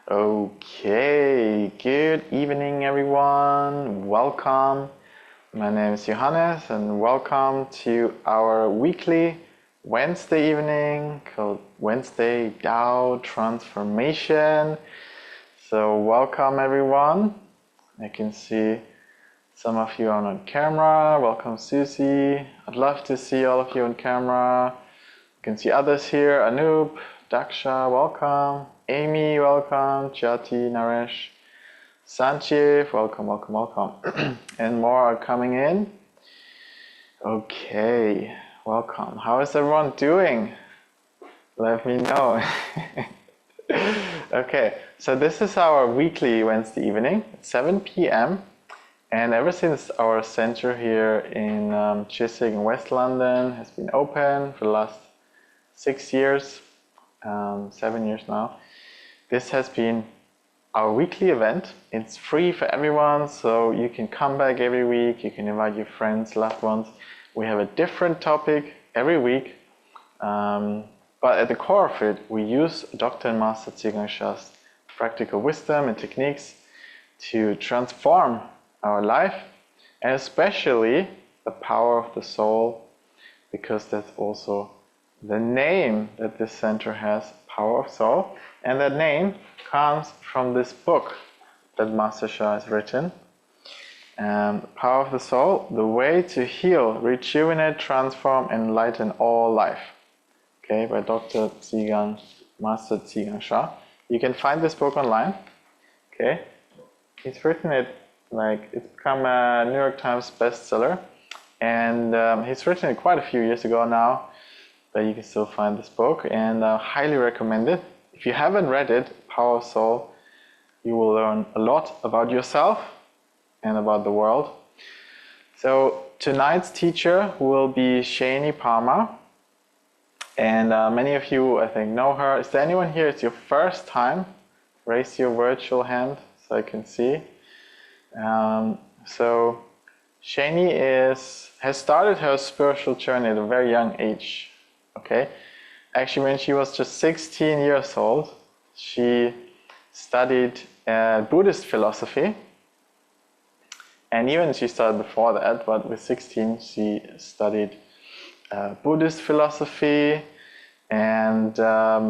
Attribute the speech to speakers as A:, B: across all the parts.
A: Okay, good evening everyone. Welcome. My name is Johannes and welcome to our weekly Wednesday evening called Wednesday Tao Transformation. So welcome everyone. I can see some of you are on camera. Welcome Susie. I'd love to see all of you on camera. You can see others here. Anoop, Daksha, welcome. Amy, welcome. Jyoti, Naresh, Sanjeev, welcome. And more are coming in. Okay, welcome. How is everyone doing? Let me know. Okay, so this is our weekly Wednesday evening at 7 p.m. And ever since our center here in Chiswick in West London has been open for the last 6 years, 7 years now, this has been our weekly event. It's free for everyone, so you can come back every week. You can invite your friends, loved ones. We have a different topic every week, but at the core of it, we use Dr. and Master Zhigang Sha's practical wisdom and techniques to transform our life, and especially the power of the soul, because that's also the name that this center has, Power of Soul, and that name comes from this book that Master Sha has written, Power of the Soul, the way to heal, rejuvenate, transform, enlighten all life. Okay, by Dr. Master Zhigang Sha. You can find this book online. Okay, he's written it it's become a New York Times bestseller, and he's written it quite a few years ago now, but you can still find this book, and I highly recommend it. If you haven't read it, Power of Soul, you will learn a lot about yourself and about the world. So tonight's teacher will be Shainey Palmer, and many of you, I think, know her. Is there anyone here? It's your first time? Raise your virtual hand so I can see. So Shainey has started her spiritual journey at a very young age. Okay, actually when she was just 16 years old, she studied Buddhist philosophy, and even she started before that, but with 16 she studied Buddhist philosophy, and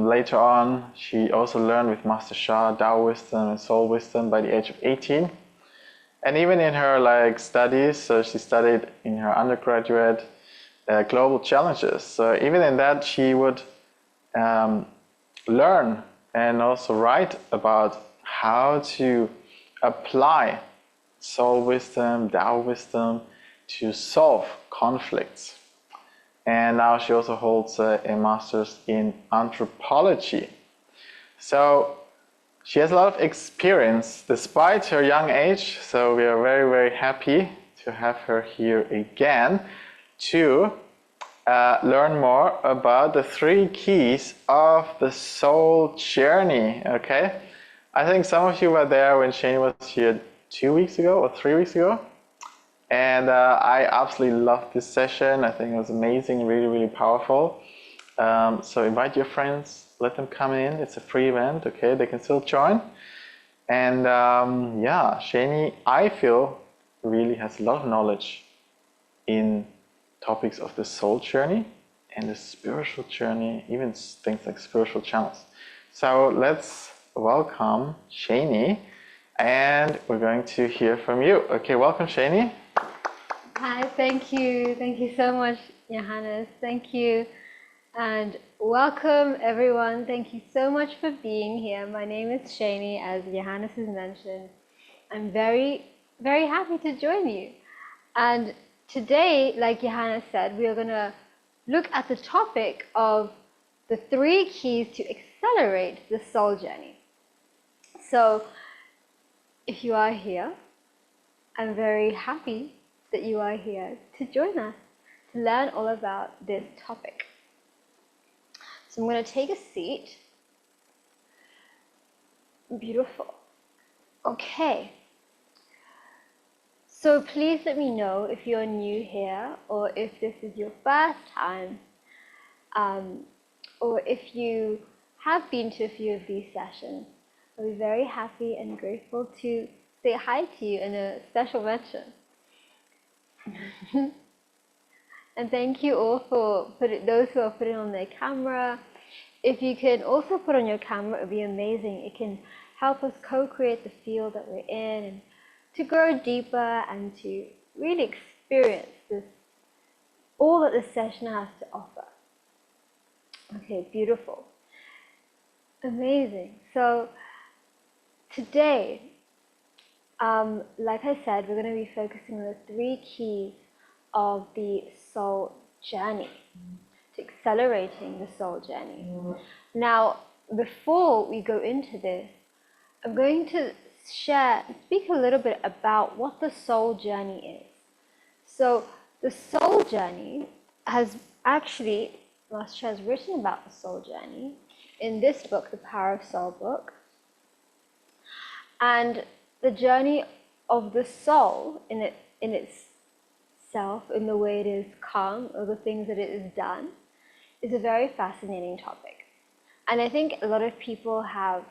A: later on she also learned with Master Sha Tao wisdom and soul wisdom by the age of 18. And even in her studies, so she studied in her undergraduate global challenges. So even in that, she would learn and also write about how to apply soul wisdom, Tao wisdom to solve conflicts. And now she also holds a master's in anthropology. So she has a lot of experience despite her young age, so we are very, very happy to have her here again to learn more about the 3 keys of the soul journey. Okay, I think some of you were there when Shane was here 2 weeks ago or 3 weeks ago, and I absolutely loved this session. I think it was amazing, really, really powerful. So invite your friends, let them come in. It's a free event, okay? They can still join. And yeah, Shainey, I feel, really has a lot of knowledge in topics of the soul journey and the spiritual journey, even things like spiritual channels. So let's welcome Shainey, and we're going to hear from you. Okay, welcome Shainey.
B: Hi, thank you. Thank you so much, Johannes. Thank you. And welcome everyone. Thank you so much for being here. My name is Shainey, as Johannes has mentioned. I'm very, very happy to join you. And today, like Johannes said, we are going to look at the topic of the 3 keys to accelerate the soul journey. So if you are here, I'm very happy that you are here to join us to learn all about this topic. So I'm going to take a seat. Beautiful. Okay. So please let me know if you're new here, or if this is your first time, or if you have been to a few of these sessions. I'll be very happy and grateful to say hi to you in a special mention. And thank you all for those who are putting on their camera. If you can also put on your camera, it would be amazing. It can help us co-create the field that we're in and to grow deeper and to really experience this, all that this session has to offer. Okay, beautiful. Amazing. So today, like I said, we're going to be focusing on the 3 keys of the soul journey, to accelerating the soul journey. Now, before we go into this, I'm going to speak a little bit about what the soul journey is. So the soul journey has actually, Master has written about the soul journey in this book, The Power of Soul book. And the journey of the soul in itself, in the way it is come, or the things that it has done, is a very fascinating topic. And I think a lot of people have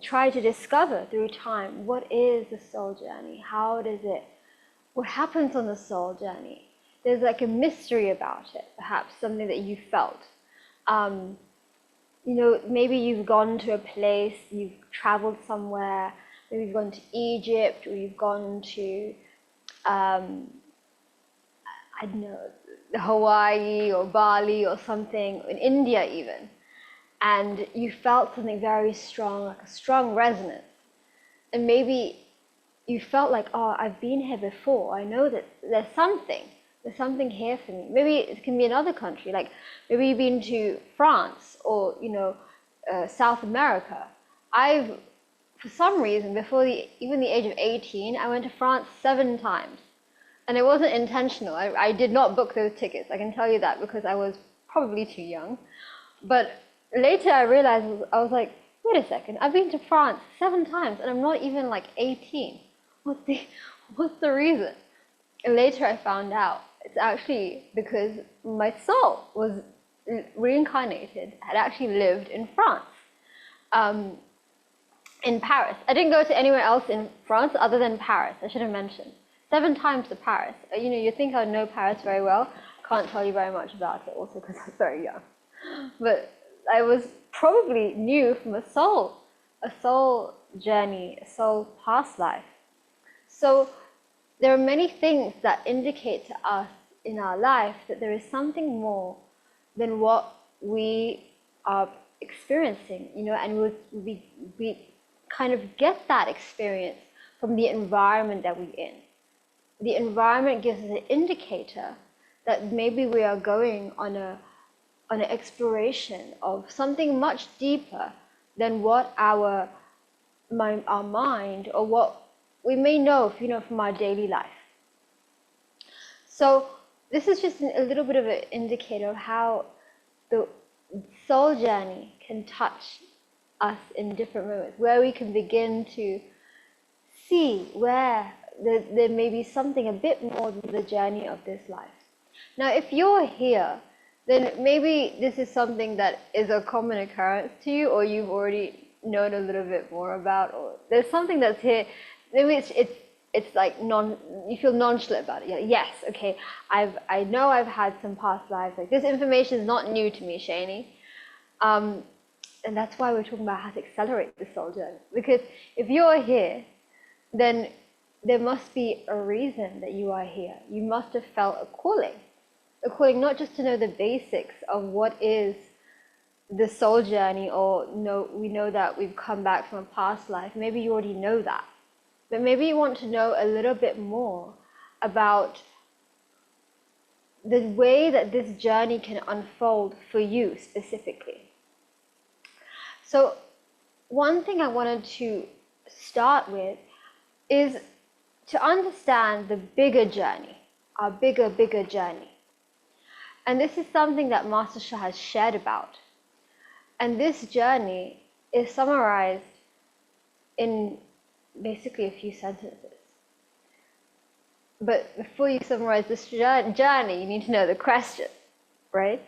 B: tried to discover through time, what is the soul journey? How does it, what happens on the soul journey? There's like a mystery about it, perhaps something that you felt. You know, maybe you've gone to a place, you've traveled somewhere, maybe you've gone to Egypt, or you've gone to, I don't know, Hawaii or Bali or something, in India even, and you felt something very strong, like a strong resonance. And maybe you felt like, oh, I've been here before, I know that there's something here for me. Maybe it can be another country, like maybe you've been to France or, you know, South America. For some reason, before even the age of 18, I went to France 7 times. And it wasn't intentional. I did not book those tickets. I can tell you that, because I was probably too young. But later I realized, I was like, wait a second, I've been to France 7 times and I'm not even like 18. What's the reason? And later I found out it's actually because my soul was reincarnated, had actually lived in France, in Paris. I didn't go to anywhere else in France other than Paris, I should have mentioned. 7 times to Paris. You know, you think I know Paris very well. Can't tell you very much about it, also because I was very young. But I was probably new from a soul journey, a soul past life. So there are many things that indicate to us in our life that there is something more than what we are experiencing, you know, and we kind of get that experience from the environment that we're in. The environment gives us an indicator that maybe we are going on an exploration of something much deeper than what our mind or what we may know, you know, from our daily life. So this is just a little bit of an indicator of how the soul journey can touch us in different moments, where we can begin to see where there may be something a bit more than the journey of this life. Now, if you're here, then maybe this is something that is a common occurrence to you, or you've already known a little bit more about, or there's something that's here. Maybe it's like you feel nonchalant about it. You're like, yes, okay, I know I've had some past lives. Like, this information is not new to me, Shainey. And that's why we're talking about how to accelerate the soul journey. Because if you're here, then there must be a reason that you are here. You must have felt a calling not just to know the basics of what is the soul journey, or we know that we've come back from a past life. Maybe you already know that, but maybe you want to know a little bit more about the way that this journey can unfold for you specifically. So one thing I wanted to start with is to understand the bigger journey, our bigger journey. And this is something that Master Sha has shared about. And this journey is summarized in basically a few sentences. But before you summarize this journey, you need to know the question, right?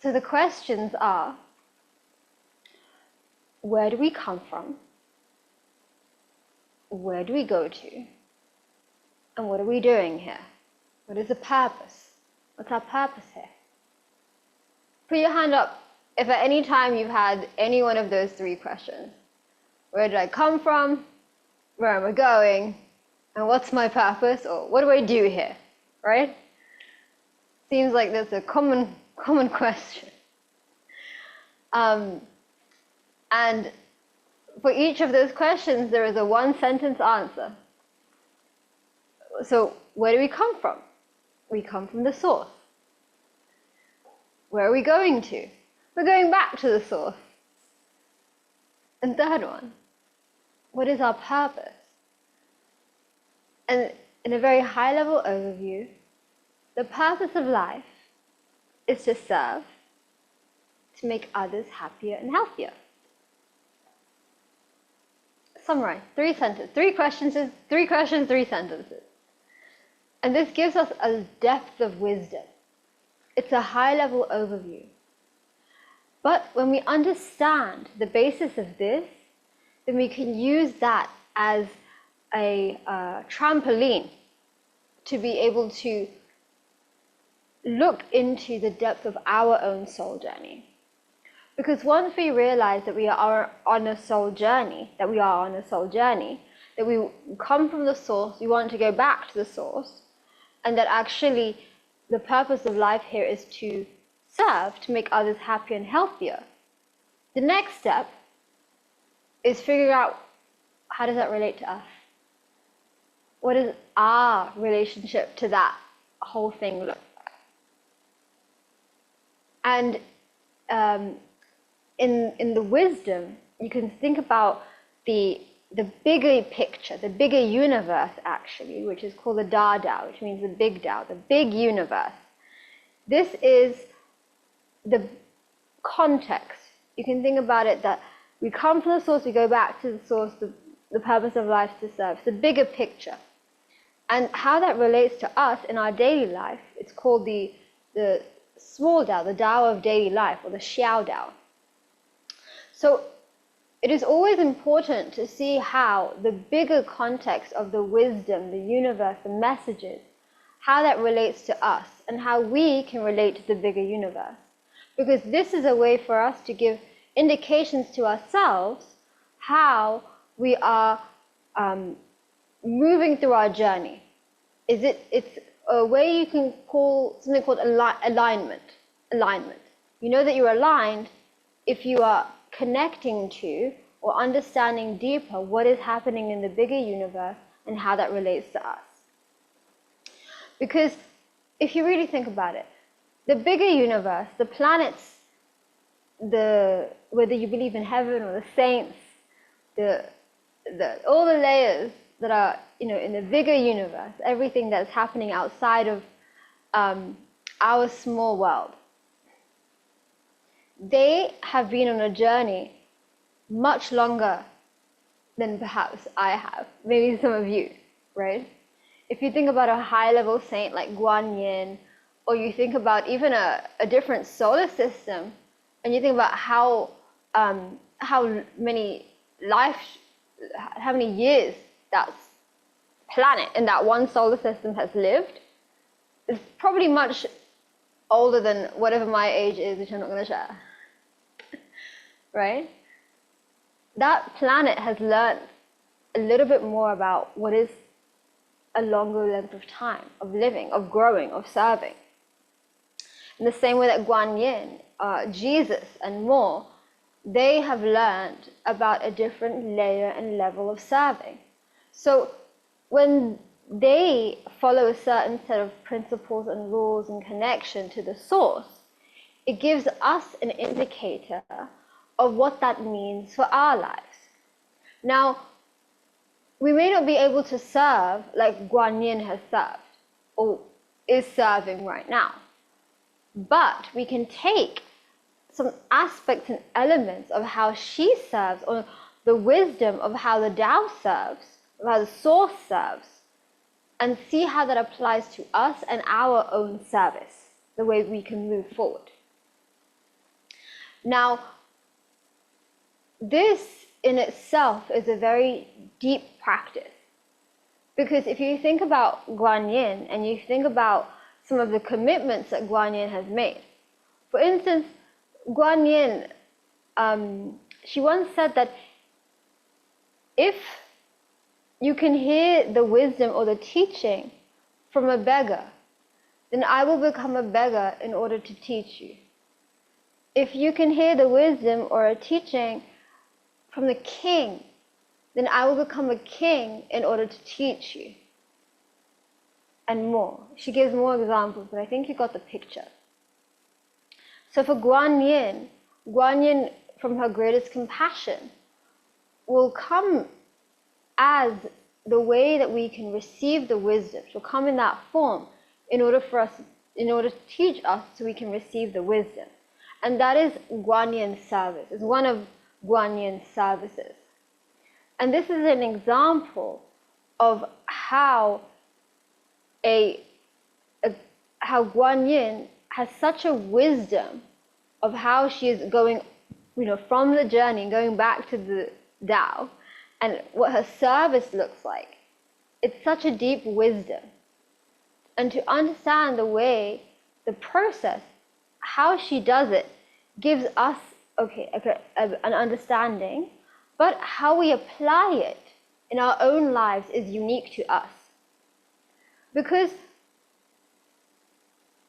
B: So the questions are, where do we come from? Where do we go to? And what are we doing here? What is the purpose? What's our purpose here? Put your hand up if at any time you've had any one of those three questions. Where did I come from? Where am I going? And what's my purpose? Or what do I do here? Right? Seems like that's a common question. And for each of those questions, there is a one-sentence answer. So where do we come from? We come from the source. Where are we going to? We're going back to the source. And third one, what is our purpose? And in a very high-level overview, the purpose of life is to serve, to make others happier and healthier. Summarize, three questions, three sentences. And this gives us a depth of wisdom. It's a high-level overview. But when we understand the basis of this, then we can use that as a trampoline to be able to look into the depth of our own soul journey. Because once we realize that we are on a soul journey, that we come from the source, we want to go back to the source, and that actually the purpose of life here is to serve, to make others happier and healthier. The next step is figuring out, how does that relate to us? What is our relationship to that whole thing look like? And in the wisdom, you can think about the bigger picture, the bigger universe actually, which is called the Da Dao, which means the big Dao, the big universe. This is the context. You can think about it that we come from the source, we go back to the source, the purpose of life is to serve. It's the bigger picture. And how that relates to us in our daily life, it's called the small Dao, the Dao of daily life, or the Xiao Dao. So it is always important to see how the bigger context of the wisdom, the universe, the messages, how that relates to us and how we can relate to the bigger universe. Because this is a way for us to give indications to ourselves how we are moving through our journey. It's a way you can call something called alignment. You know that you're aligned if you are connecting to or understanding deeper what is happening in the bigger universe and how that relates to us. Because if you really think about it, the bigger universe, the planets, whether you believe in heaven or the saints, all the layers that are in the bigger universe, everything that's happening outside of our small world, they have been on a journey much longer than perhaps I have, maybe some of you, right? If you think about a high-level saint like Guan Yin, or you think about even a different solar system, and you think about how many years that planet in that one solar system has lived, it's probably much older than whatever my age is, which I'm not going to share. Right? That planet has learned a little bit more about what is a longer length of time, of living, of growing, of serving. In the same way that Guan Yin, Jesus, and more, they have learned about a different layer and level of serving. So when they follow a certain set of principles and rules and connection to the source, it gives us an indicator of what that means for our lives. Now, we may not be able to serve like Guan Yin has served or is serving right now, but we can take some aspects and elements of how she serves, or the wisdom of how the Tao serves, of how the source serves, and see how that applies to us and our own service, the way we can move forward. Now, this in itself is a very deep practice. Because if you think about Guanyin and you think about some of the commitments that Guanyin has made, for instance, Guanyin, she once said that if you can hear the wisdom or the teaching from a beggar, then I will become a beggar in order to teach you. If you can hear the wisdom or a teaching from the king, then I will become a king in order to teach you. And more. She gives more examples, but I think you got the picture. So for Guanyin, Guanyin from her greatest compassion will come as the way that we can receive the wisdom. She'll come in that form in order to teach us so we can receive the wisdom. And that is Guanyin's service. It's one of Guanyin's services. And this is an example of how how Guanyin has such a wisdom of how she is going, from the journey, going back to the Tao, and what her service looks like. It's such a deep wisdom. And to understand the process, how she does it, gives us, an understanding, but how we apply it in our own lives is unique to us. Because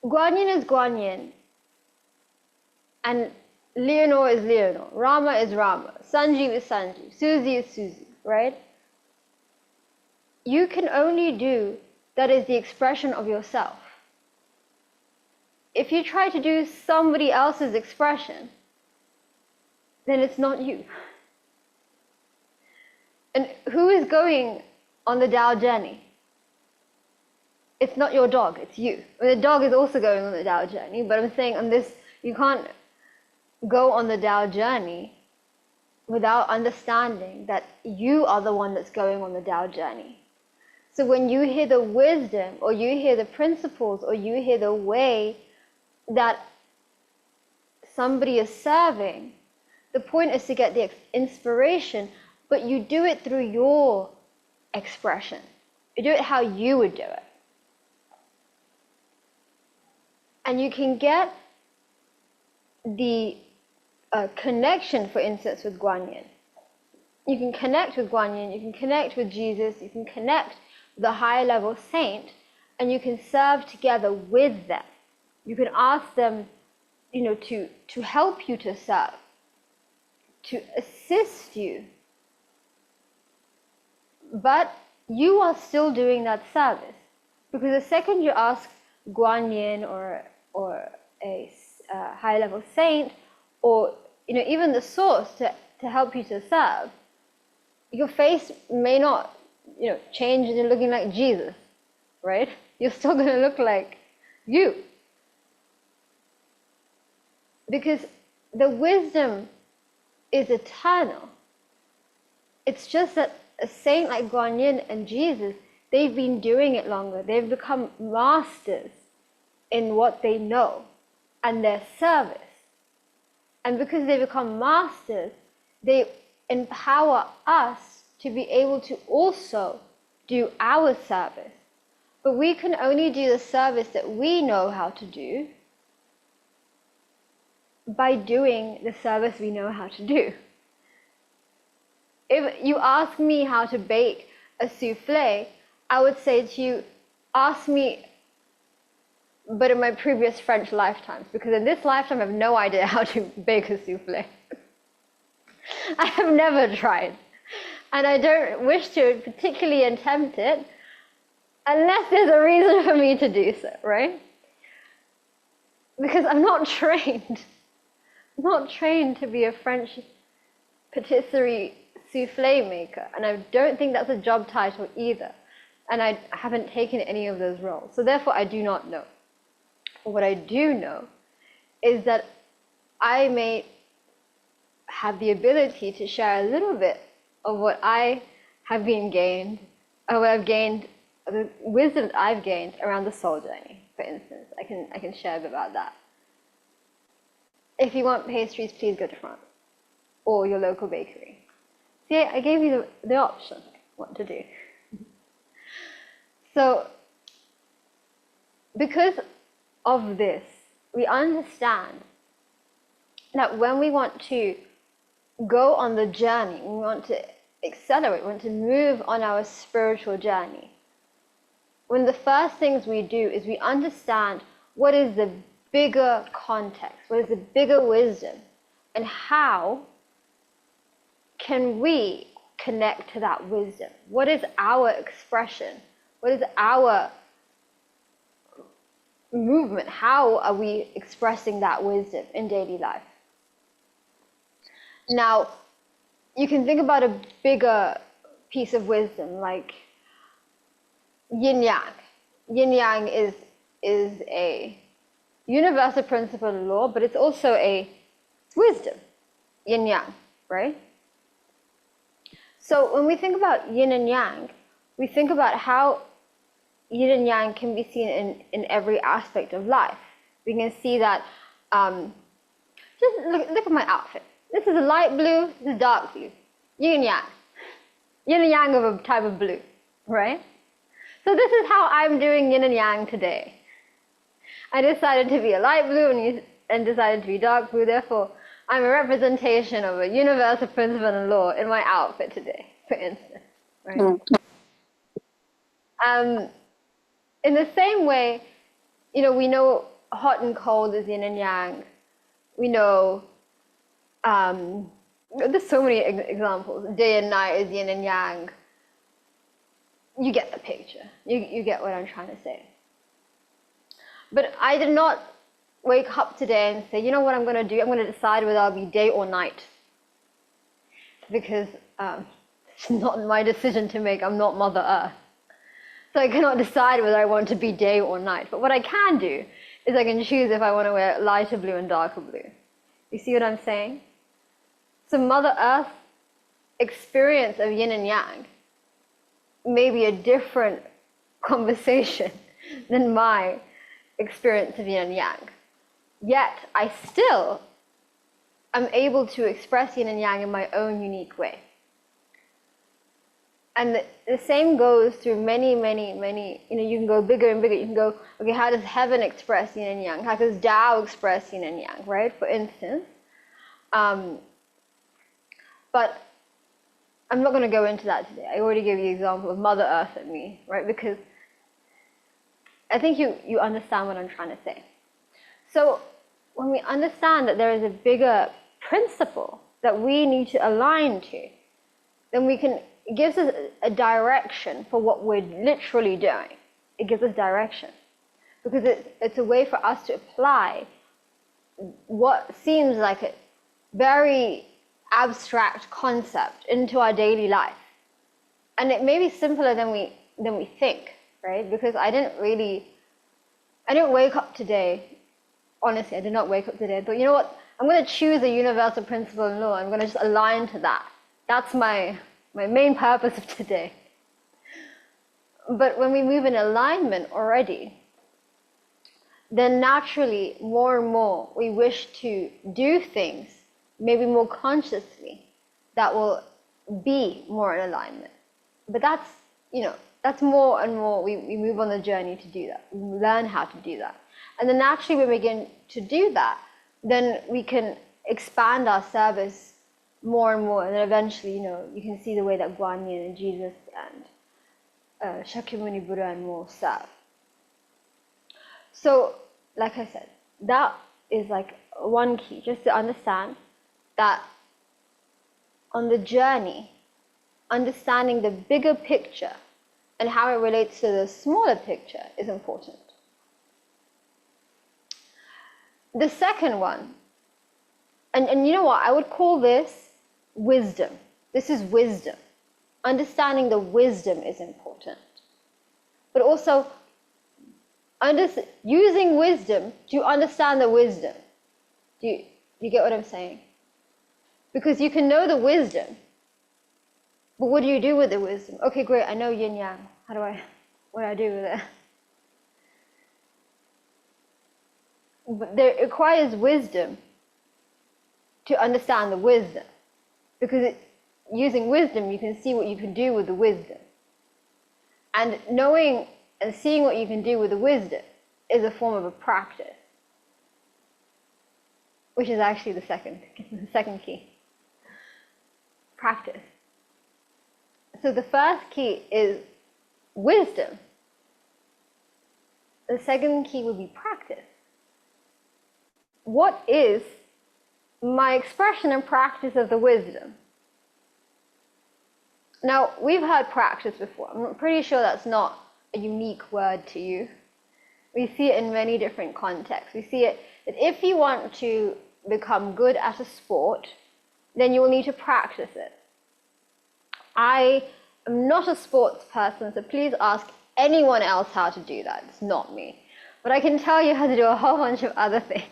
B: Guanyin is Guanyin, and Leonore is Leonore, Rama is Rama, Sanjeev is Sanjeev, Susie is Susie, right? You can only do that is the expression of yourself. If you try to do somebody else's expression, then it's not you. And who is going on the Tao journey? It's not your dog, it's you. The dog is also going on the Tao journey, but I'm saying on this, you can't go on the Tao journey without understanding that you are the one that's going on the Tao journey. So when you hear the wisdom, or you hear the principles, or you hear the way that somebody is serving, the point is to get the inspiration, but you do it through your expression. You do it how you would do it. And you can get the connection, for instance, with Guanyin. You can connect with Guanyin, you can connect with Jesus, you can connect with a higher level saint, and you can serve together with them. You can ask them, to help you to serve, to assist you. But you are still doing that service. Because the second you ask Guanyin or a high level saint, or even the source to help you to serve, your face may not change into looking like Jesus, right? You're still going to look like you. Because the wisdom is eternal. It's just that a saint like Guanyin and Jesus, they've been doing it longer. They've become masters in what they know and their service. And because they become masters, they empower us to be able to also do our service. But we can only do the service that we know how to do by doing the service we know how to do. If you ask me how to bake a souffle, I would say to you, ask me, but in my previous French lifetimes, because in this lifetime I have no idea how to bake a souffle. I have never tried, and I don't wish to particularly attempt it unless there's a reason for me to do so, right? Because I'm not trained. I'm not trained to be a French patisserie souffle maker, and I don't think that's a job title either, and I haven't taken any of those roles, so therefore I do not know. What I do know is that I may have the ability to share a little bit of what I have gained, or what I've gained, the wisdom that I've gained around the soul journey, for instance. I can share a bit about that. If you want pastries, please go to France. or your local bakery. See, I gave you the option what to do. So, because of this, we understand that when we want to go on the journey, we want to accelerate, we want to move on our spiritual journey, one of the first things we do is we understand what is the bigger context, what is the bigger wisdom, and how can we connect to that wisdom? What is our expression? What is our movement? How are we expressing that wisdom in daily life? Now, you can think about a bigger piece of wisdom like yin yang. Yin yang is a universal principle of law, but it's also a wisdom, yin yang, right? So when we think about yin and yang, we think about how yin and yang can be seen in every aspect of life. We can see that, just look at my outfit. This is a light blue, this is dark blue. Yin and yang. Yin and yang of a type of blue, right? So this is how I'm doing yin and yang today. I decided to be a light blue and decided to be dark blue, therefore I'm a representation of a universal principle and law in my outfit today, for instance, right? In the same way, we know hot and cold is yin and yang. We know, there's so many examples. Day and night is yin and yang. You get the picture. You get what I'm trying to say. But I did not wake up today and say, you know what I'm going to do? I'm going to decide whether I'll be day or night. Because it's not my decision to make. I'm not Mother Earth. So I cannot decide whether I want to be day or night. But what I can do is I can choose if I want to wear lighter blue and darker blue. You see what I'm saying? So Mother Earth's experience of yin and yang may be a different conversation than my experience of yin and yang. Yet I still am able to express yin and yang in my own unique way. And the same goes through many, you can go bigger and bigger. You can go, okay, how does heaven express yin and yang? How does Tao express yin and yang, right? For instance. But I'm not going to go into that today. I already gave you the example of Mother Earth and me, right? Because I think you understand what I'm trying to say. So when we understand that there is a bigger principle that we need to align to, then it gives us a direction for what we're literally doing. It gives us direction. Because it's a way for us to apply what seems like a very abstract concept into our daily life. And it may be simpler than we think, right? Because I didn't wake up today. Honestly, I did not wake up today. I thought, you know what? I'm going to choose a universal principle and law. I'm going to just align to that. That's my main purpose of today. But when we move in alignment already, then naturally, more and more, we wish to do things, maybe more consciously, that will be more in alignment. But that's more and more, we move on the journey to do that. We learn how to do that. And then naturally, when we begin to do that, then we can expand our service more and more. And then eventually, you can see the way that Guan Yin and Jesus and Shakyamuni Buddha and more serve. So, like I said, that is like one key, just to understand that on the journey, understanding the bigger picture and how it relates to the smaller picture is important. The second one, and you know what, I would call this wisdom. This is wisdom. Understanding the wisdom is important. But also, using wisdom to understand the wisdom. Do you get what I'm saying? Because you can know the wisdom, but what do you do with the wisdom? Okay, great, I know yin yang. What do I do with it? But it requires wisdom to understand the wisdom. because using wisdom, you can see what you can do with the wisdom. And knowing and seeing what you can do with the wisdom is a form of a practice, which is actually the second key. Practice. So the first key is wisdom. The second key would be practice. What is my expression and practice of the wisdom? Now, we've heard practice before. I'm pretty sure that's not a unique word to you. We see it in many different contexts. We see it that if you want to become good at a sport, then you will need to practice it. I am not a sports person, so please ask anyone else how to do that. It's not me. But I can tell you how to do a whole bunch of other things.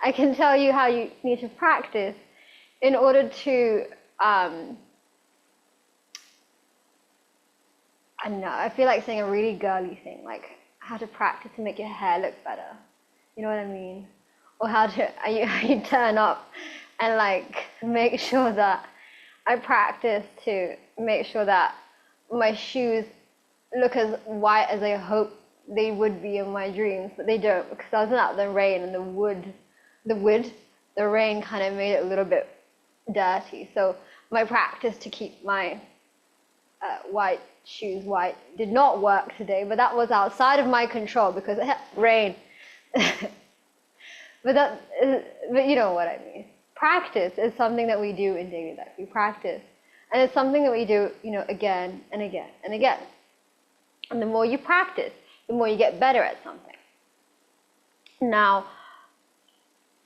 B: I can tell you how you need to practice in order to, I don't know, I feel like saying a really girly thing, like how to practice to make your hair look better. You know what I mean? Or how you turn up and like make sure that I practice to make sure that my shoes look as white as I hope they would be in my dreams, but they don't, because I was out in the rain and the rain kind of made it a little bit dirty. So my practice to keep my white shoes white did not work today, but that was outside of my control because it had rain. But you know what I mean. Practice is something that we do in daily life. We practice, and it's something that we do, again and again and again. And the more you practice, the more you get better at something. Now,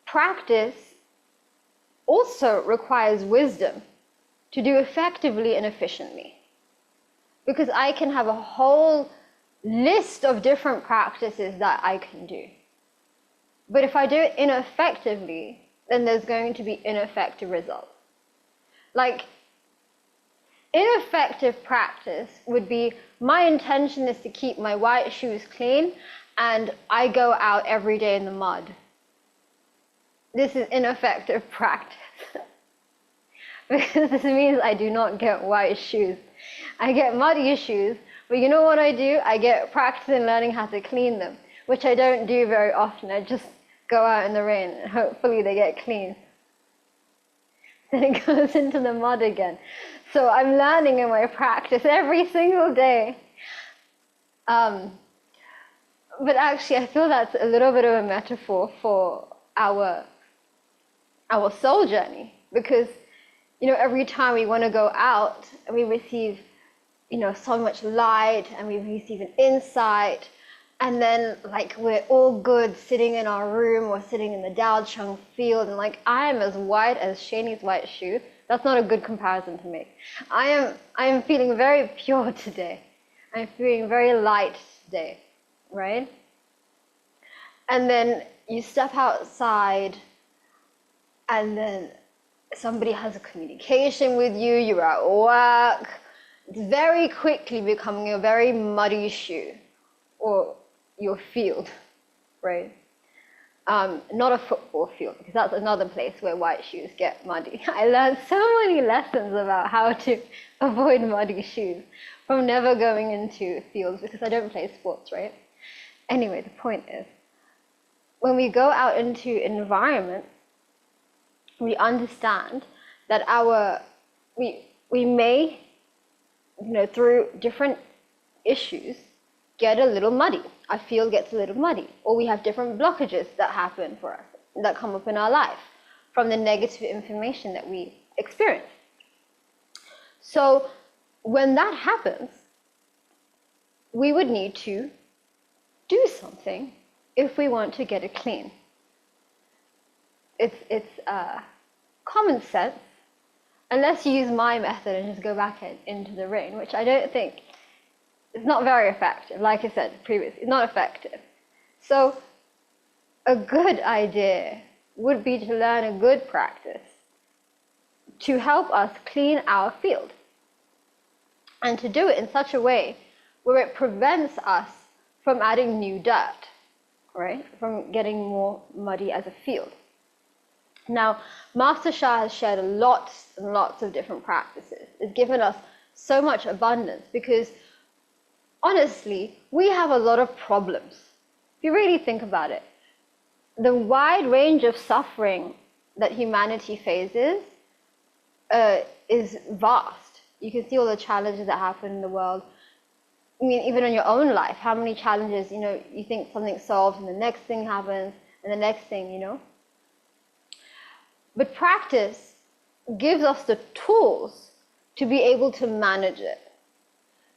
B: practice also requires wisdom to do effectively and efficiently. Because I can have a whole list of different practices that I can do. But if I do it ineffectively, then there's going to be ineffective results. Like, ineffective practice would be, my intention is to keep my white shoes clean, and I go out every day in the mud. This is ineffective practice. Because this means I do not get white shoes. I get muddy shoes, but you know what I do? I get practice in learning how to clean them, which I don't do very often. I just go out in the rain and hopefully they get clean. Then it goes into the mud again. So I'm learning in my practice every single day. But actually, I feel that's a little bit of a metaphor for our soul journey, because every time we want to go out and we receive so much light and we receive an insight, and then like we're all good sitting in our room or sitting in the Dao Chung field, and like I am as white as Shainey's white shoe. That's not a good comparison to make. I am feeling very pure today. I'm feeling very light today, right? And then you step outside, and then somebody has a communication with you, you're at work, it's very quickly becoming a very muddy shoe, or your field, right? Not a football field, because that's another place where white shoes get muddy. I learned so many lessons about how to avoid muddy shoes from never going into fields, because I don't play sports, right? Anyway, the point is, when we go out into environments, we understand that we may, through different issues, get a little muddy. Our field gets a little muddy, or we have different blockages that happen for us, that come up in our life from the negative information that we experience. So when that happens, we would need to do something if we want to get it clean. It's common sense, unless you use my method and just go back into the rain, which I don't think is not very effective. Like I said previously, it's not effective. So a good idea would be to learn a good practice to help us clean our field, and to do it in such a way where it prevents us from adding new dirt, right? From getting more muddy as a field. Now, Master Shah has shared lots and lots of different practices. It's given us so much abundance because honestly, we have a lot of problems. If you really think about it, the wide range of suffering that humanity faces is vast. You can see all the challenges that happen in the world. I mean, even in your own life, how many challenges, you think something's solved and the next thing happens and the next thing. But practice gives us the tools to be able to manage it.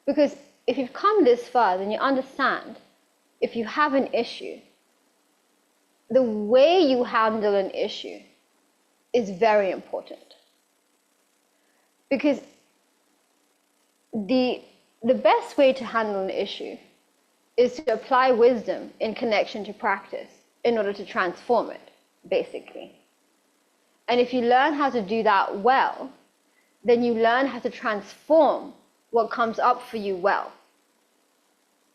B: Because if you've come this far, then you understand if you have an issue, the way you handle an issue is very important. Because the best way to handle an issue is to apply wisdom in connection to practice in order to transform it, basically. And if you learn how to do that well, then you learn how to transform what comes up for you well.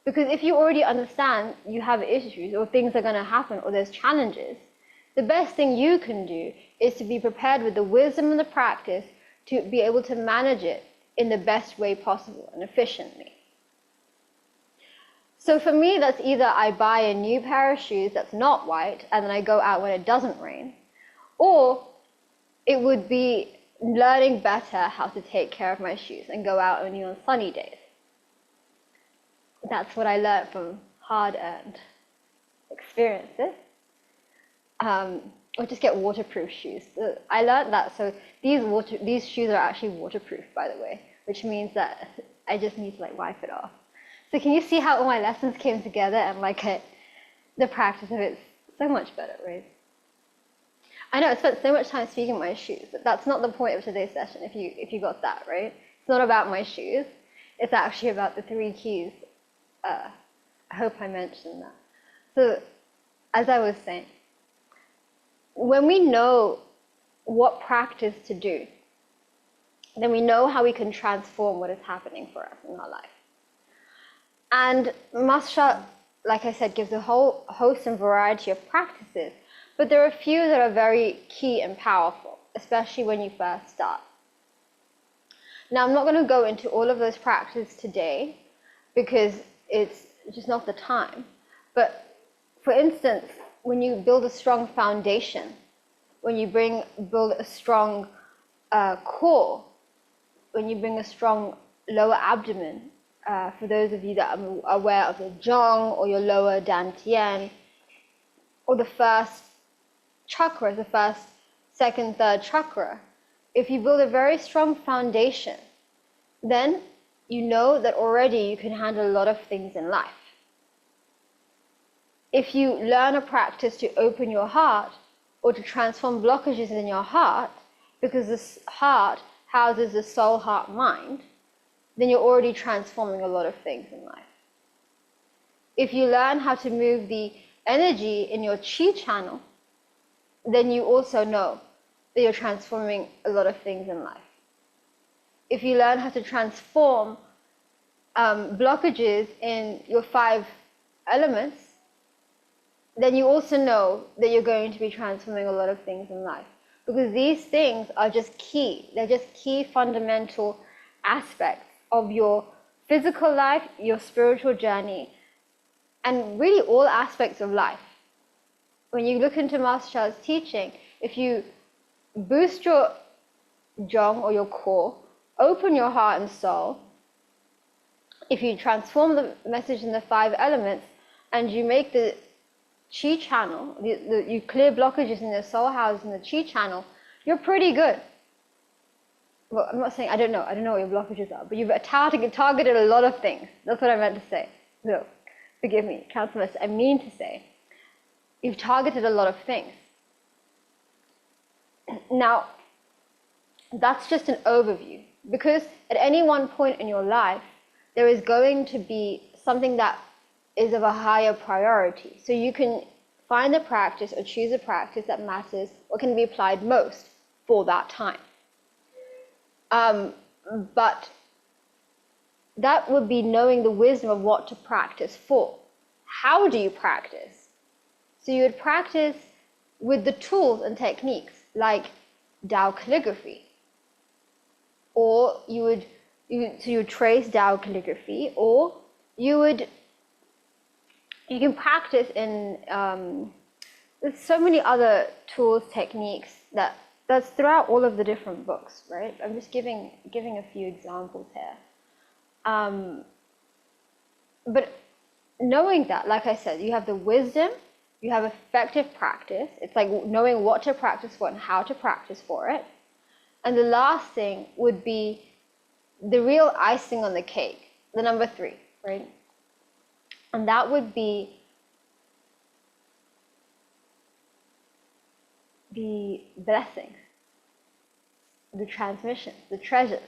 B: Because if you already understand you have issues or things are going to happen or there's challenges, the best thing you can do is to be prepared with the wisdom and the practice to be able to manage it in the best way possible and efficiently. So for me, that's either I buy a new pair of shoes that's not white and then I go out when it doesn't rain, or it would be learning better how to take care of my shoes and go out only on sunny days. That's what I learned from hard-earned experiences. Or just get waterproof shoes. I learned that, so these shoes are actually waterproof, by the way, which means that I just need to wipe it off. So can you see how all my lessons came together and the practice of it's so much better, right? I know I spent so much time speaking my shoes, but that's not the point of today's session, if you got that, right? It's not about my shoes. It's actually about the 3 keys. I hope I mentioned that. So, as I was saying, when we know what practice to do, then we know how we can transform what is happening for us in our life. And Master Shah, like I said, gives a whole host and variety of practices, but there are a few that are very key and powerful, especially when you first start. Now, I'm not going to go into all of those practices today because it's just not the time. But for instance, when you build a strong foundation, when you build a strong core, when you bring a strong lower abdomen, for those of you that are aware of the Zhong or your lower Dantian, or the first chakra, the first, second, third chakra, if you build a very strong foundation, then you know that already you can handle a lot of things in life. If you learn a practice to open your heart or to transform blockages in your heart, because this heart houses the soul, heart, mind, then you're already transforming a lot of things in life. If you learn how to move the energy in your chi channel, then you also know that you're transforming a lot of things in life. If you learn how to transform blockages in your 5 elements, then you also know that you're going to be transforming a lot of things in life. Because these things are just key. They're just key fundamental aspects of your physical life, your spiritual journey, and really all aspects of life. When you look into Master Shah's teaching, if you boost your Zhong or your core, open your heart and soul, if you transform the message in the 5 elements, and you make the chi channel, you clear blockages in the soul house and the chi channel, you're pretty good. Well, I'm not saying, I don't know what your blockages are, but you've targeted a lot of things. That's what I meant to say. So, forgive me, cancel this. I mean to say, you've targeted a lot of things. Now, that's just an overview, because at any one point in your life, there is going to be something that is of a higher priority. So you can find a practice or choose a practice that matters or can be applied most for that time. But that would be knowing the wisdom of what to practice for. How do you practice? So you would practice with the tools and techniques like Tao calligraphy, or you would trace Tao calligraphy, or you can practice in there's so many other tools, techniques that's throughout all of the different books, right? I'm just giving a few examples here. But knowing that, like I said, you have the wisdom, you have effective practice. It's like knowing what to practice for and how to practice for it. And the last thing would be the real icing on the cake, the number 3, right? And that would be the blessings, the transmissions, the treasures.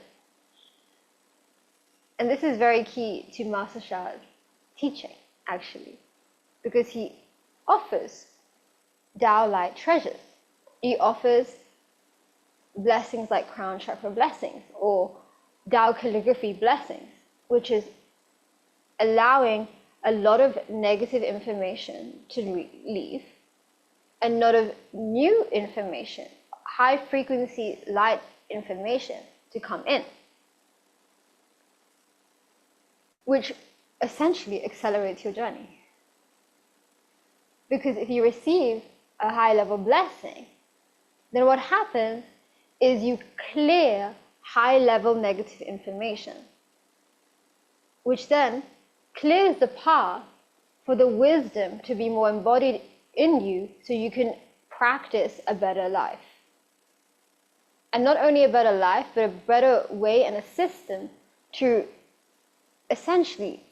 B: And this is very key to Master Sha's teaching, actually, because he offers Tao light treasures. He offers blessings like crown chakra blessings or Tao calligraphy blessings, which is allowing a lot of negative information to leave and a lot of new information, high frequency light information to come in, which essentially accelerates your journey. Because if you receive a high level blessing, then what happens is you clear high level negative information, which then clears the path for the wisdom to be more embodied in you so you can practice a better life. And not only a better life, but a better way and a system to essentially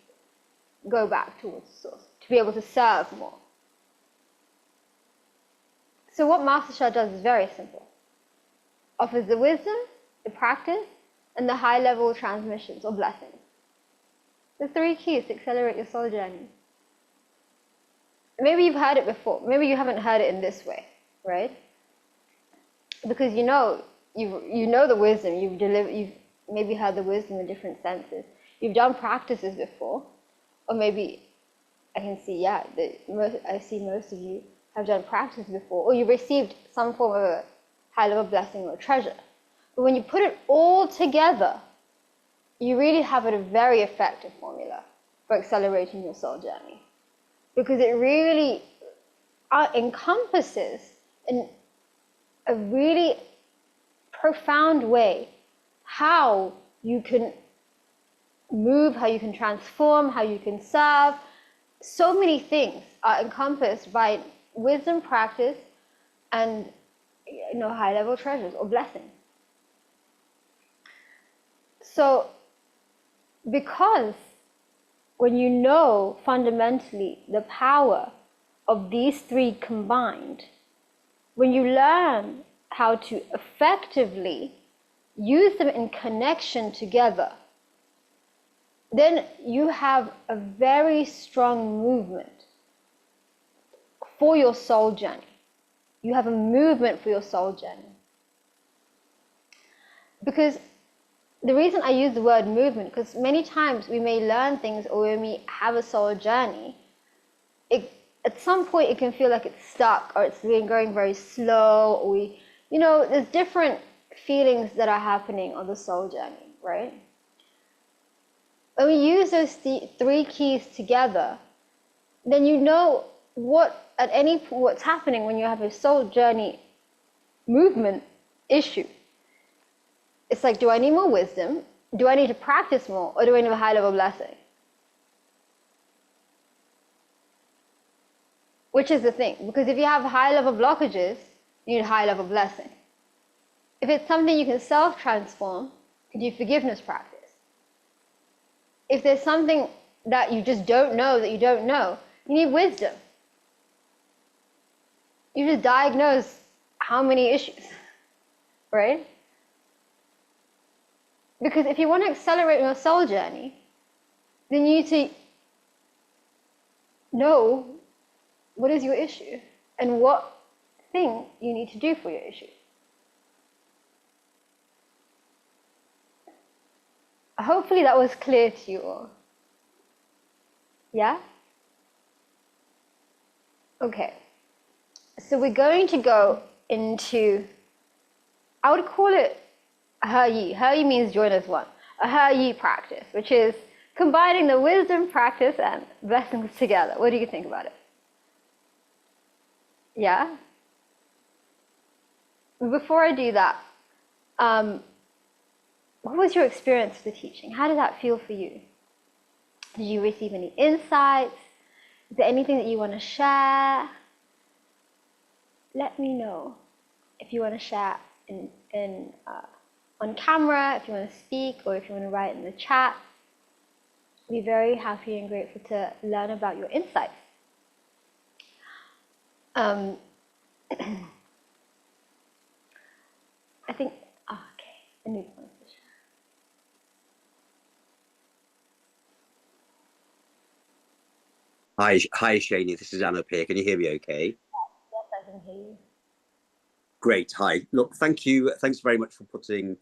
B: go back towards the source, to be able to serve more. So what Master Sha does is very simple. Offers the wisdom, the practice, and the high-level transmissions or blessings. The 3 keys to accelerate your soul journey. Maybe you've heard it before. Maybe you haven't heard it in this way, right? Because you know the wisdom. You've maybe heard the wisdom in different senses. You've done practices before, or maybe I can see, I see most of you have done practice before, or you've received some form of a high-level blessing or treasure. But when you put it all together, you really have a very effective formula for accelerating your soul journey, because it really encompasses in a really profound way how you can move, how you can transform, how you can serve. So many things are encompassed by wisdom practice and high-level treasures or blessings. So because when you know fundamentally the power of these 3 combined, when you learn how to effectively use them in connection together, then you have a very strong movement for your soul journey. You have a movement for your soul journey. Because the reason I use the word movement, because many times we may learn things or we may have a soul journey, at some point it can feel like it's stuck or it's going very slow, or there's different feelings that are happening on the soul journey, right? When we use those 3 keys together, then you know what's happening when you have a soul journey movement issue. It's like, do I need more wisdom? Do I need to practice more? Or do I need a high-level blessing? Which is the thing? Because if you have high-level blockages, you need a high-level blessing. If it's something you can self-transform, you can do forgiveness practice. If there's something that you just don't know, you need wisdom. You just diagnose how many issues, right? Because if you want to accelerate your soul journey, then you need to know what is your issue and what thing you need to do for your issue. Hopefully that was clear to you all. Yeah? Okay. So we're going to go into I would call it He Yi. He Yi means join as one. A He Yi practice, which is combining the wisdom practice and blessings together. What do you think about it? Yeah? Before I do that, what was your experience with the teaching? How did that feel for you? Did you receive any insights? Is there anything that you want to share? Let me know if you want to share on camera, if you want to speak, or if you want to write in the chat. I'd be very happy and grateful to learn about your insights. I think, okay, I need one to share.
C: Hi, Shainey. This is Anna here. Can you hear me okay?
B: Yes, I can hear you.
C: Great. Hi. Look, thank you. Thanks very much for putting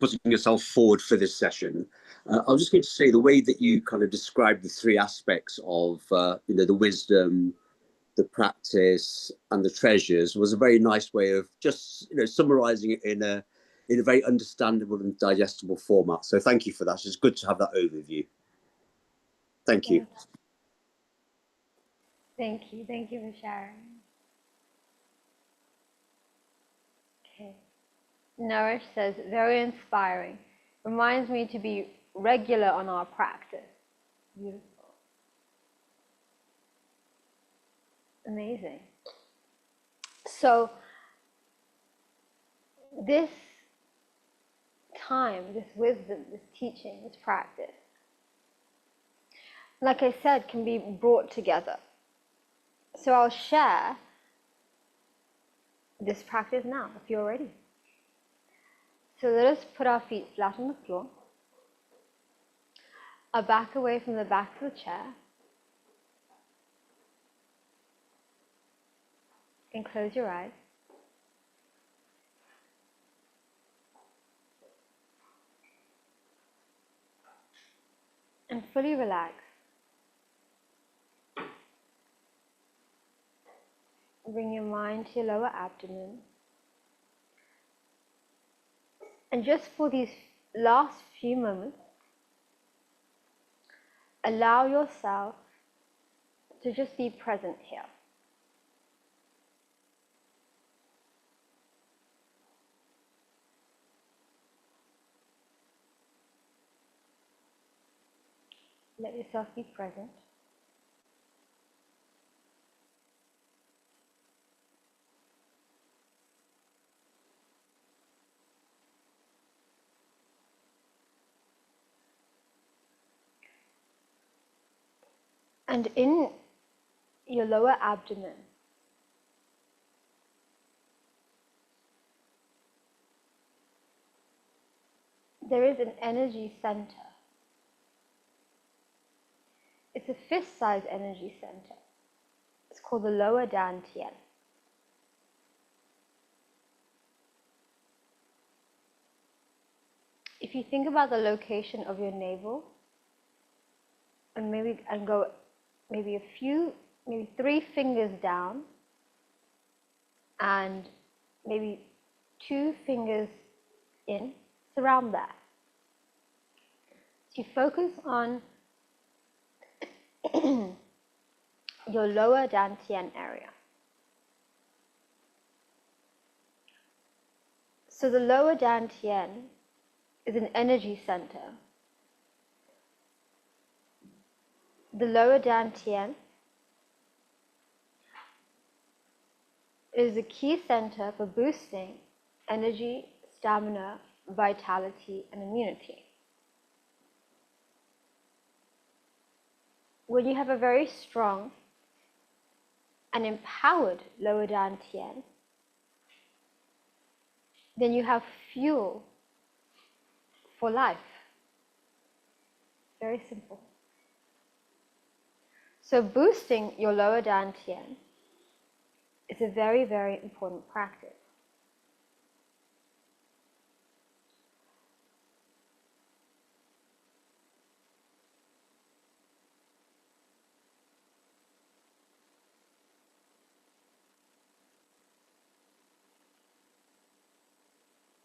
C: putting yourself forward for this session. I was just going to say the way that you kind of described the three aspects of the wisdom, the practice, and the treasures was a very nice way of just summarizing it in a very understandable and digestible format. So thank you for that. It's good to have that overview. Thank you.
B: Thank you. Thank you for sharing. Okay. Nourish says, very inspiring. Reminds me to be regular on our practice. Beautiful. Amazing. So this time, this wisdom, this teaching, this practice, like I said, can be brought together. So I'll share this practice now, if you're ready. So let us put our feet flat on the floor, our back away from the back of the chair, and close your eyes. And fully relax. Bring your mind to your lower abdomen. And just for these last few moments, allow yourself to just be present here. Let yourself be present. And in your lower abdomen, there is an energy center. It's a fist-sized energy center. It's called the lower dantian. If you think about the location of your navel, and go maybe 3 fingers down, and maybe 2 fingers in, surround that. So you focus on your lower dantian area. So the lower dantian is an energy center. The lower dantian is a key center for boosting energy, stamina, vitality, and immunity. When you have a very strong and empowered lower dantian, then you have fuel for life. Very simple. So boosting your lower dantian is a very, very important practice.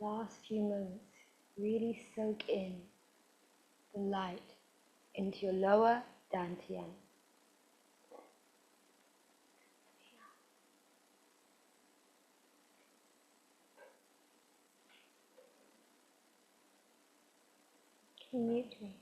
B: Last few moments, really soak in the light into your lower dantian. Can you mute me?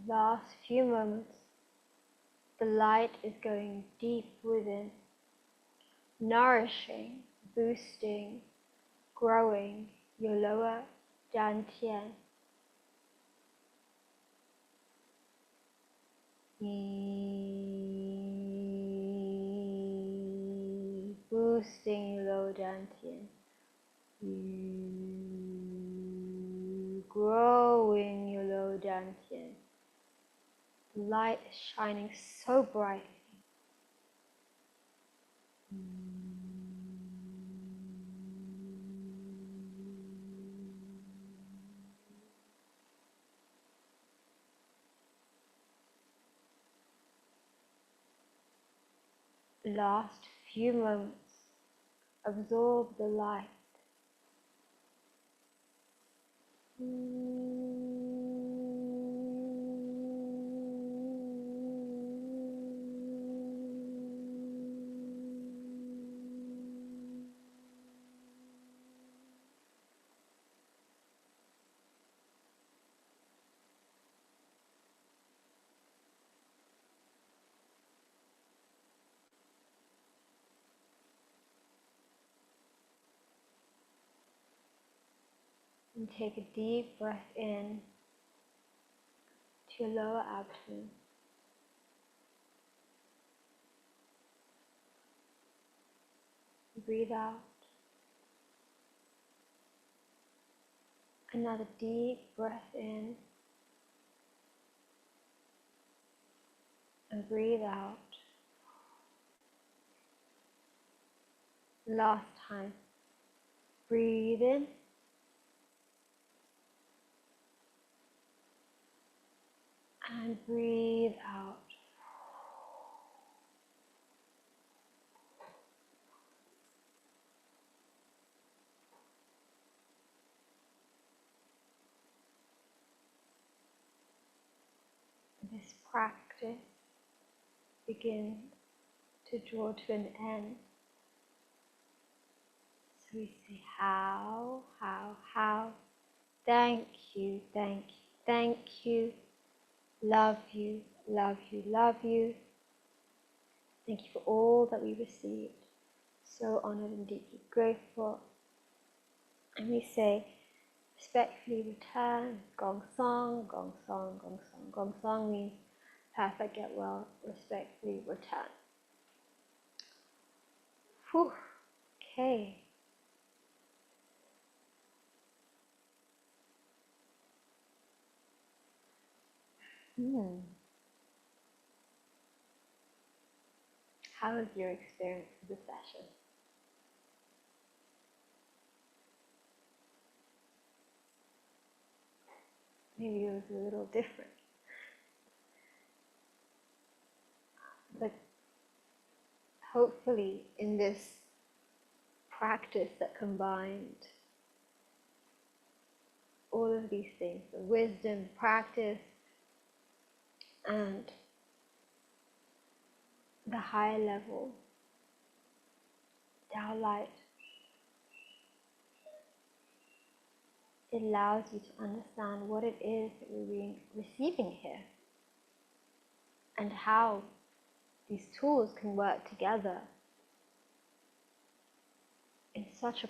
B: Last few moments, the light is going deep within, nourishing, boosting, growing your lower dantian. Boosting your lower dantian. Growing your lower dantian. The light is shining so brightly. Last few moments, absorb the light. And take a deep breath in to your lower abdomen. Breathe out. Another deep breath in. And breathe out. Last time. Breathe in. And breathe out. This practice begins to draw to an end. So we say how, thank you, thank you, thank you, love you, love you, love you. Thank you for all that we received. So honored and deeply grateful. And we say, respectfully return, gong song, gong song, gong song. Gong song means perfect, get well, respectfully return. Whew. Okay. How was your experience of the session? maybe it was a little different. But hopefully in this practice that combined all of these things, the wisdom, practice, and the higher level Tao light, it allows you to understand what it is that we're receiving here and how these tools can work together in such a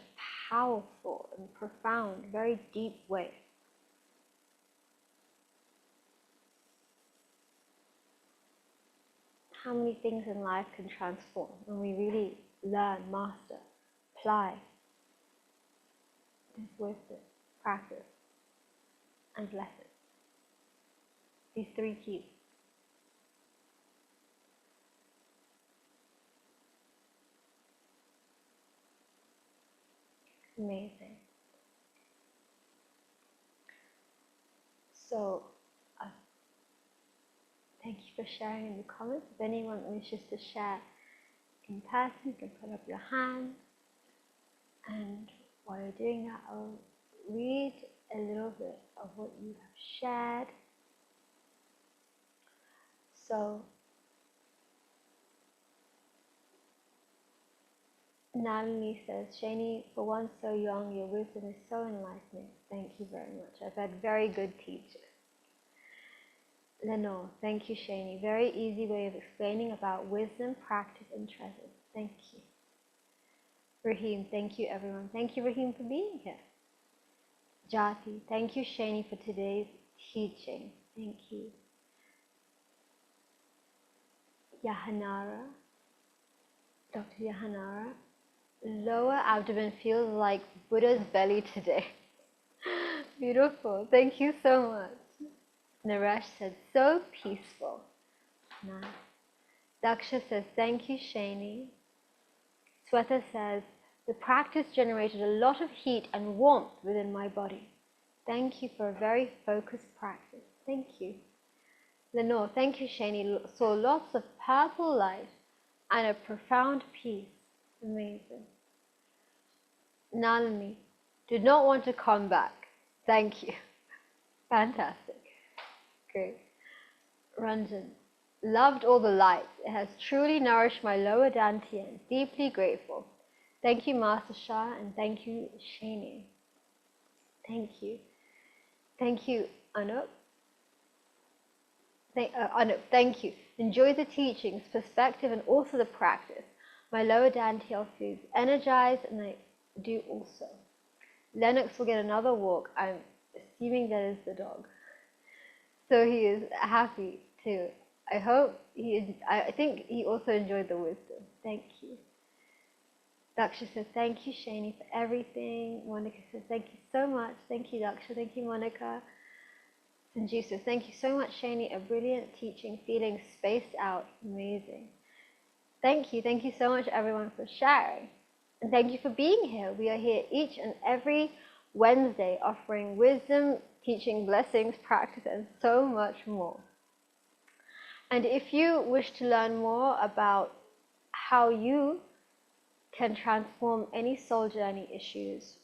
B: powerful and profound, very deep way. How many things in life can transform when we really learn, master, apply this wisdom, practice, and lesson. These three keys. Amazing. So, thank you for sharing in the comments. If anyone wishes to share in person, you can put up your hand. And while you're doing that, I'll read a little bit of what you have shared. So, Nalini says, Shainey, for one so young, your wisdom is so enlightening. Thank you very much. I've had very good teachers. Lenore, thank you, Shainey. Very easy way of explaining about wisdom, practice, and treasures. Thank you. Rahim, thank you, everyone. Thank you, Rahim, for being here. Jati, thank you, Shainey, for today's teaching. Thank you. Yahanara, Dr. Yahanara, lower abdomen feels like Buddha's belly today. Beautiful. Thank you so much. Naresh said, so peaceful. Nice. Daksha says, thank you, Shainey. Sweta says, the practice generated a lot of heat and warmth within my body. Thank you for a very focused practice. Thank you. Lenore, thank you, Shainey. Saw lots of purple light and a profound peace. Amazing. Nalini, did not want to come back. Thank you. Fantastic. Great. Ranjan, loved all the light. It has truly nourished my lower dantian. Deeply grateful. Thank you, Master Shah, and thank you, Shainey. Thank you. Thank you, Anup. Anup, thank you. Enjoy the teachings, perspective, and also the practice. My lower dantian feels energized, and I do also. Lennox will get another walk. I'm assuming that is the dog. So he is happy too. I hope I think he also enjoyed the wisdom. Thank you. Daksha says, thank you, Shainey, for everything. Monica says, thank you so much. Thank you, Daksha. Thank you, Monica. Sanjeev says, thank you so much, Shainey. A brilliant teaching, feeling spaced out. Amazing. Thank you. Thank you so much, everyone, for sharing. And thank you for being here. We are here each and every Wednesday offering wisdom, teaching, blessings, practice, and so much more. And if you wish to learn more about how you can transform any soul journey issues,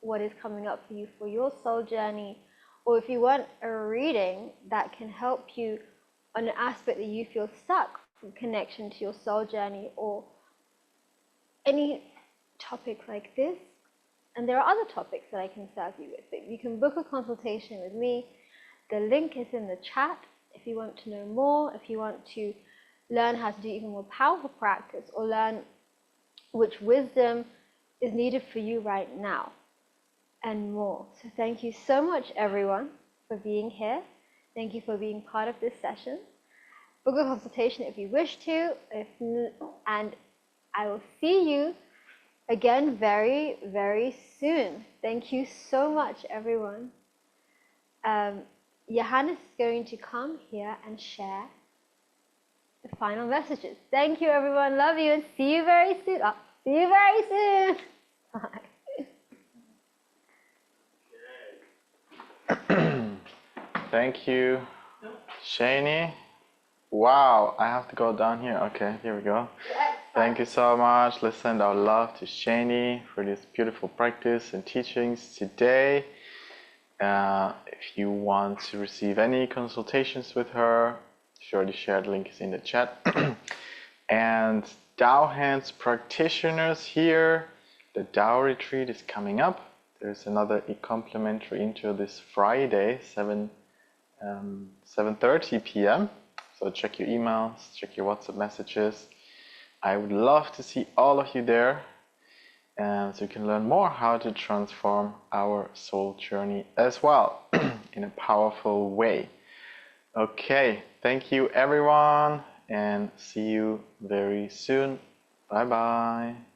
B: what is coming up for you for your soul journey, or if you want a reading that can help you on an aspect that you feel stuck from connection to your soul journey, or any topic like this, and there are other topics that I can serve you with, but you can book a consultation with me. The link is in the chat if you want to know more, if you want to learn how to do even more powerful practice, or learn which wisdom is needed for you right now, and more. So thank you so much, everyone, for being here. Thank you for being part of this session. Book a consultation if you wish to, and I will see you again very, very soon. Thank you so much, everyone. Johannes is going to come here and share the final messages. Thank you, everyone. Love you, and see you very soon. See you very soon. Bye.
A: Thank you, Shainey. Wow, I have to go down here. Okay, here we go. Thank you so much. Let's send our love to Shainey for this beautiful practice and teachings today. If you want to receive any consultations with her, sure the shared link is in the chat. And Tao Hands practitioners here, the Tao retreat is coming up. There's another complimentary intro this Friday, 7:30 p.m. So check your emails, check your WhatsApp messages. I would love to see all of you there, and so you can learn more how to transform our soul journey as well in a powerful way. Okay, thank you everyone, and see you very soon. Bye bye.